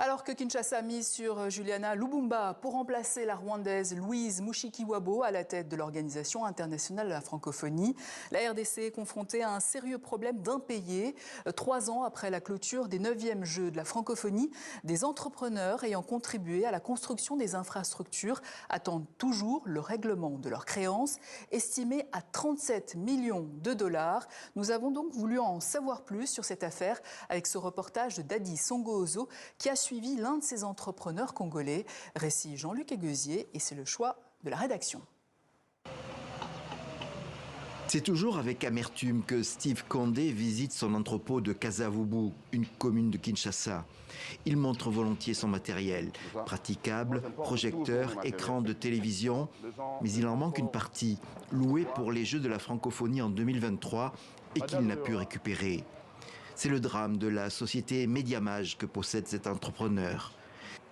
Alors que Kinshasa mise sur Juliana Lubumba pour remplacer la Rwandaise Louise Mushikiwabo à la tête de l'Organisation internationale de la francophonie, la RDC est confrontée à un sérieux problème d'impayés. 3 ans après la clôture des 9e Jeux de la francophonie, des entrepreneurs ayant contribué à la construction des infrastructures attendent toujours le règlement de leurs créances, estimées à 37 millions de dollars. Nous avons donc voulu en savoir plus sur cette affaire avec ce reportage de Dadi Songo-Ozo qui a suivi l'un de ces entrepreneurs congolais. Récit Jean-Luc Aiguesier et c'est le choix de la rédaction. C'est toujours avec amertume que Steve Condé visite son entrepôt de Kasavubu, une commune de Kinshasa. Il montre volontiers son matériel, praticable, projecteur, écran de télévision, mais il en manque une partie, louée pour les Jeux de la francophonie en 2023 et qu'il n'a pu récupérer. C'est le drame de la société Mediamage que possède cet entrepreneur.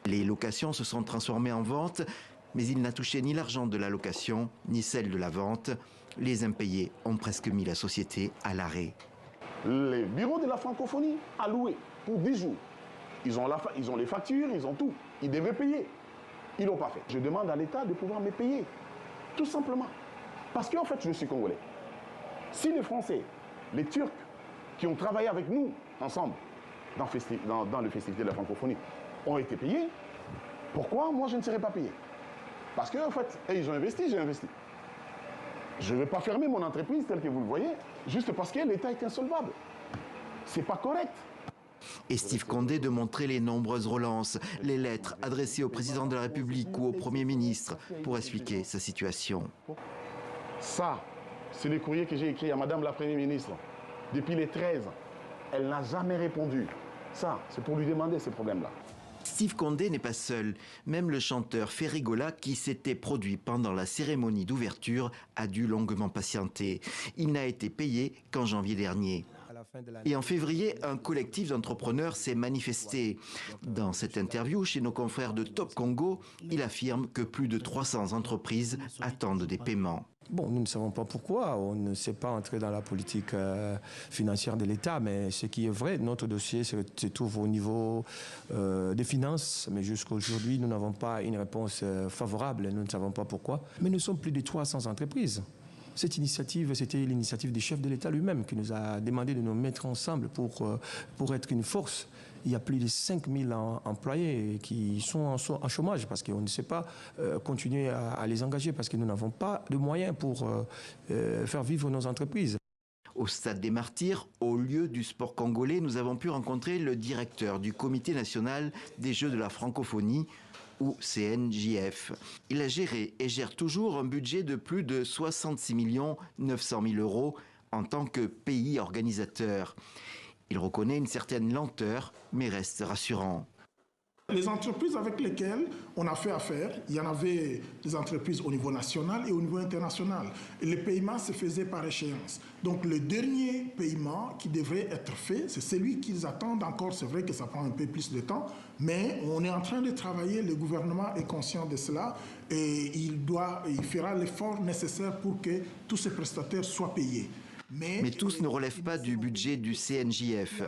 Les locations se sont transformées en ventes, mais il n'a touché ni l'argent de la location, ni celle de la vente. Les impayés ont presque mis la société à l'arrêt. Les bureaux de la francophonie a loué pour 10 jours. Ils ont les factures, ils ont tout. Ils devaient payer. Ils ne l'ont pas fait. Je demande à l'État de pouvoir me payer. Tout simplement. Parce qu'en fait, je suis congolais. Si les Français, les Turcs, qui ont travaillé avec nous ensemble dans le festival de la francophonie ont été payés, pourquoi moi je ne serais pas payé? Parce qu'en fait, ils ont investi, j'ai investi. Je ne vais pas fermer mon entreprise telle que vous le voyez, juste parce que l'État est insolvable. C'est pas correct. Et Steve Condé de montrer les nombreuses relances, les lettres adressées au président de la République ou au Premier ministre pour expliquer sa situation. Ça, c'est le courrier que j'ai écrit à Madame la Première ministre. Depuis les 13, elle n'a jamais répondu. Ça, c'est pour lui demander ces problèmes-là. Steve Condé n'est pas seul. Même le chanteur Ferrigola, qui s'était produit pendant la cérémonie d'ouverture, a dû longuement patienter. Il n'a été payé qu'en janvier dernier. Et en février, un collectif d'entrepreneurs s'est manifesté. Dans cette interview chez nos confrères de Top Congo, il affirme que plus de 300 entreprises attendent des paiements. Bon, nous ne savons pas pourquoi, on ne sait pas entrer dans la politique financière de l'État, mais ce qui est vrai, notre dossier se trouve au niveau des finances, mais jusqu'à aujourd'hui, nous n'avons pas une réponse favorable, nous ne savons pas pourquoi. Mais nous sommes plus de 300 entreprises. Cette initiative, c'était l'initiative du chef de l'État lui-même qui nous a demandé de nous mettre ensemble pour être une force. Il y a plus de 5000 employés qui sont en chômage parce qu'on ne sait pas continuer à les engager parce que nous n'avons pas de moyens pour faire vivre nos entreprises. Au Stade des Martyrs, au lieu du sport congolais, nous avons pu rencontrer le directeur du Comité national des Jeux de la francophonie, ou CNJF. Il a géré et gère toujours un budget de plus de 66 900 000 € en tant que pays organisateur. Il reconnaît une certaine lenteur, mais reste rassurant. Les entreprises avec lesquelles on a fait affaire, il y en avait des entreprises au niveau national et au niveau international. Et les paiements se faisaient par échéance. Donc le dernier paiement qui devrait être fait, c'est celui qu'ils attendent encore. C'est vrai que ça prend un peu plus de temps, mais on est en train de travailler, le gouvernement est conscient de cela et il fera l'effort nécessaire pour que tous ces prestataires soient payés. Mais tous ne relèvent pas du budget du CNJF.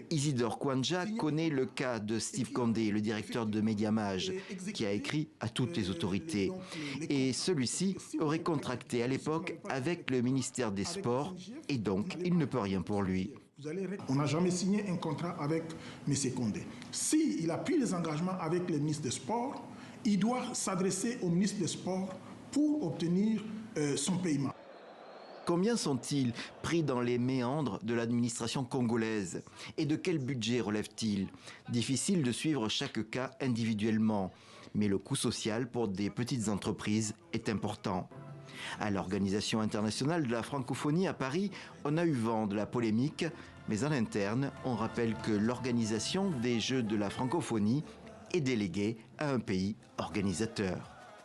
Isidore Kwanja connaît le cas de Steve Condé, le directeur de Mediamage, qui a écrit à toutes les autorités. Et celui-ci aurait contracté à l'époque avec le ministère des Sports et donc il ne peut rien pour lui. On n'a jamais signé un contrat avec M. Condé. S'il a pris des engagements avec le ministre des Sports, il doit s'adresser au ministre des Sports pour obtenir son paiement. Combien sont-ils pris dans les méandres de l'administration congolaise? Et de quel budget relèvent-ils? Difficile de suivre chaque cas individuellement, mais le coût social pour des petites entreprises est important. À l'Organisation internationale de la francophonie à Paris, on a eu vent de la polémique, mais en interne, on rappelle que l'organisation des Jeux de la francophonie est déléguée à un pays organisateur.